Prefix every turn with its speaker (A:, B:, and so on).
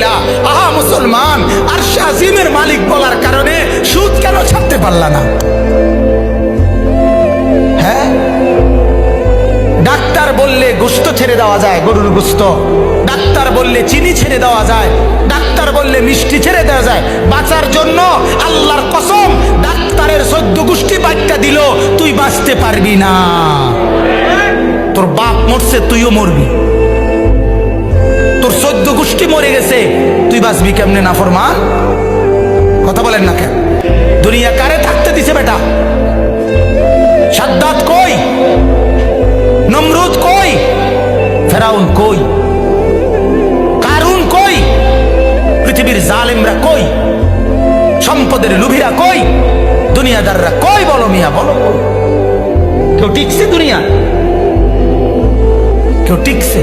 A: দিলা। আহা মুসলমান, আরশে আজিমের মালিক বলার কারণে সুদ কেন ছাড়তে পারলা না? হ্যাঁ, ডাক্তার বললে গোশত ছেড়ে দেওয়া যায়, গরুর গোশত। ডাক্তার বললে চিনি ছেড়ে দেওয়া যায়, ডাক্তার বললে মিষ্টি ছেড়ে দেওয়া যায় বাঁচার জন্য। আল্লাহর কসম, ডাক্তারের 14 গোষ্ঠী বাচ্চা দিল, তুই বাঁচতে পারবি না। তোর বাপ মরছে, তুইও মরবি। তোর 14 গোষ্ঠী মরে গেছে, তুই বাঁচবি কেমনে? নাফরমান, কথা বলেন না কেন? দুনিয়া কারে থাকতে দিছে বেটা? সাদ্দাত কই? নমরুদ কই? ফেরাউন কই? কারুন কই? পৃথিবীর জালেমরা কই? সম্পদের লোভীরা কই? দুনিয়াদাররা কই? বলো মিয়া, বলো। কেউ টিকছে দুনিয়া? কেউ টিকছে?